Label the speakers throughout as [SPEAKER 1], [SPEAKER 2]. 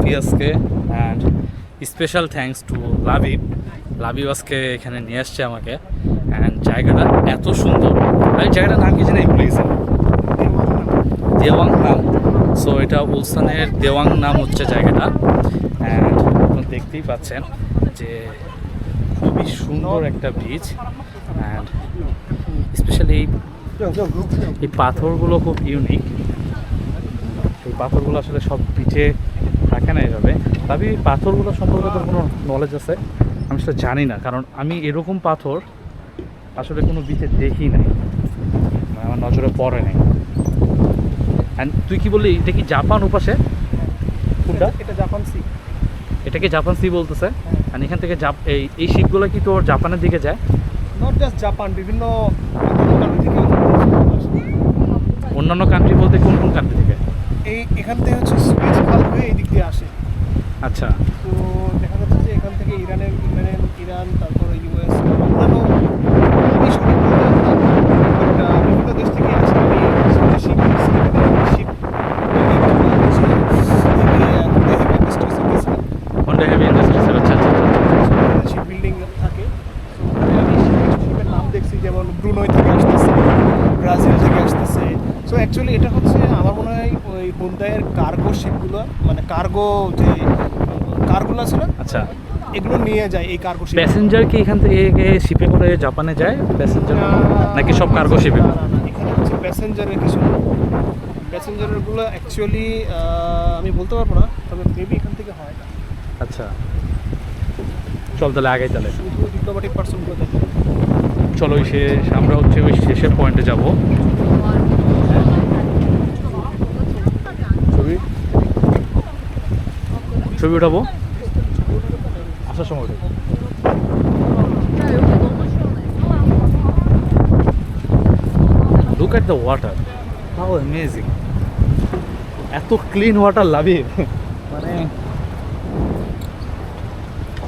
[SPEAKER 1] করি আজকে। And special thanks to Labib. Labib আজকে এখানে নিয়ে আসছে আমাকে। অ্যান্ড জায়গাটা এত সুন্দর। আমি জায়গাটার নাম কি জানি ভুলে গেছি, দেওয়াং নাম। সো এটা উলসানের দেওয়াং নাম হচ্ছে জায়গাটা। অ্যান্ড এখন দেখতেই পাচ্ছেন যে খুবই সুন্দর একটা বিচ। অ্যান্ড স্পেশালি এই পাথরগুলো খুব ইউনিক। এই পাথরগুলো আসলে সব বিচে থাকে না এভাবে। তবে এই পাথরগুলো সম্পর্কে তো কোনো নলেজ আছে আমি সেটা জানি না, কারণ আমি এরকম পাথর আসলে কোনো বিচে দেখি নাই, আমার নজরে পড়ে নাই। অ্যান্ড তুই কি বললি এটা কি জাপান ওপাশে? কোনটা?
[SPEAKER 2] এটা জাপান সি।
[SPEAKER 1] এটাকে জাপান সি বলতেছে। আর এখান থেকে এই শিপগুলো কি তোর জাপানের দিকে যায়?
[SPEAKER 2] নট জাস্ট জাপান, বিভিন্ন কান্ট্রি থেকে
[SPEAKER 1] অন্যান্য কান্ট্রি বলতে কোন কোন কান্ট্রি থেকে?
[SPEAKER 2] এখান থেকে হচ্ছে সুয়েজ খাল হয়ে এই দিক দিয়ে আসে।
[SPEAKER 1] আচ্ছা,
[SPEAKER 2] তো দেখা যাচ্ছে যে এখান থেকে ইরান, তারপরে ইউএস, অন্যান্য আমি সঠিক বলতে পারবো না, বাট বিভিন্ন দেশ থেকে আসে। আমি শিপ
[SPEAKER 1] হোন্ডা হেভি ইন্ডাস্ট্রিজ। আচ্ছা আচ্ছা
[SPEAKER 2] শিপ বিল্ডিং থাকে। আমি শিপের নাম দেখছি, যেমন ব্রুনই থেকে আসতেছে, ব্রাজিল থেকে আসতেছে। সো অ্যাকচুয়ালি এটা হচ্ছে আমার মনে হয় ওই হুন্ডাইয়ের কার্গো শিপগুলো, মানে কার্গো যে কারগুলো আছে না,
[SPEAKER 1] আচ্ছা।
[SPEAKER 2] এগুলো নিয়ে যায় এই কার্গো শিপ।
[SPEAKER 1] প্যাসেঞ্জার কি এখান থেকে শিপে করে জাপানে যায় প্যাসেঞ্জার, নাকি সব কার্গো শিপে?
[SPEAKER 2] এখানে হচ্ছে প্যাসেঞ্জারের কিছু, প্যাসেঞ্জারগুলো অ্যাকচুয়ালি আমি বলতে পারবো না, তবে মেবি এখান থেকে হয় না।
[SPEAKER 1] আচ্ছা, চল তাহলে আগে চলে।
[SPEAKER 2] শুধু ডিপ্লোম্যাটিক পার্সনগুলো থাকে।
[SPEAKER 1] চলো ওই আমরা হচ্ছে ওই শেষের পয়েন্টে যাব। ছবি ছবি উঠাবো আসার সময় উঠাবো। Look at the water, how amazing! এত ক্লিন ওয়াটার লাবিব, মানে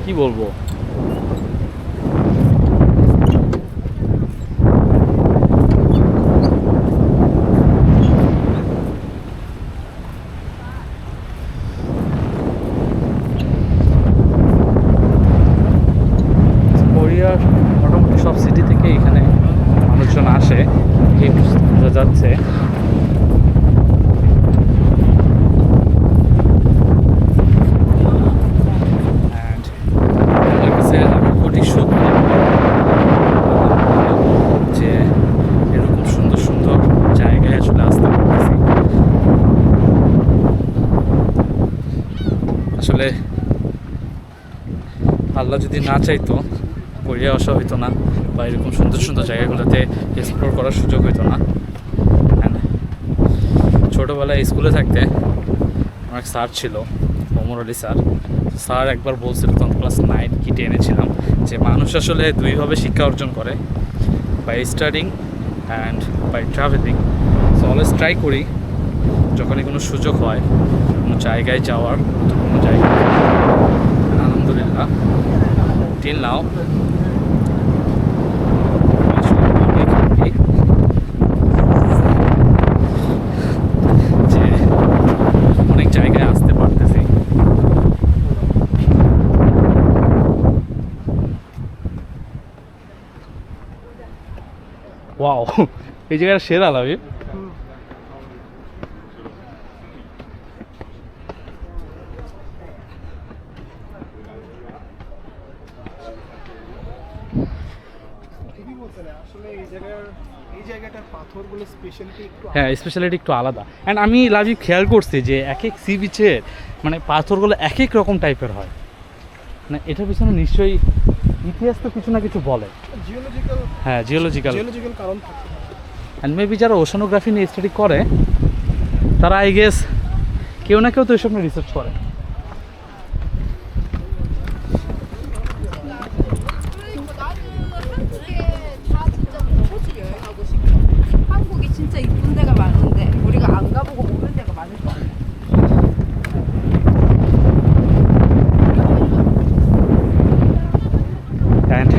[SPEAKER 1] কি বলবো। কোরিয়ার মোটামুটি সব সিটি থেকে এখানে মানুষজন আসে, এই বোঝা যাচ্ছে। যে এরকম সুন্দর সুন্দর জায়গায় আসলে আসতে পারতেছি। আসলে আল্লাহ যদি না চাইতো কোরিয়া আসা হইতো না, বা এরকম সুন্দর সুন্দর জায়গাগুলোতে এক্সপ্লোর করার সুযোগ হইতো না। ছোটোবেলায় স্কুলে থাকতে আমার এক স্যার ছিল, ওমর আলী স্যার। স্যার একবার বলছিল, তখন ক্লাস 9 কি 10 ছিলাম, যে মানুষ আসলে দুইভাবে শিক্ষা অর্জন করে, by studying and by travelling. So always try করি যখনই কোনো সুযোগ হয় কোনো জায়গায় যাওয়ার, কোনো জায়গায়। আলহামদুলিল্লাহ টিল নাও যে অনেক জায়গায় আসতে পারতেছি। ওয়াও, এই জায়গাটা সেরা লাগে। হ্যাঁ, স্পেশালিটি একটু আলাদা। অ্যান্ড আমি লাজিব খেয়াল করছি যে এক এক সি বিচের মানে পাথরগুলো এক এক রকম টাইপের হয়। মানে এটার পিছনে নিশ্চয়ই ইতিহাস তো কিছু না কিছু বলে। হ্যাঁ, জিওলজিক্যাল
[SPEAKER 2] কারণ থাকে।
[SPEAKER 1] অ্যান্ড মেবি যারা ওশানোগ্রাফি নিয়ে স্টাডি করে তারা আই গেস কেউ না কেউ তো এসব নিয়ে রিসার্চ করে।
[SPEAKER 3] 한국이 진짜 이쁜 데가 많은데 우리가 안 가보고 모르는 데가 많을 거 같아.
[SPEAKER 1] And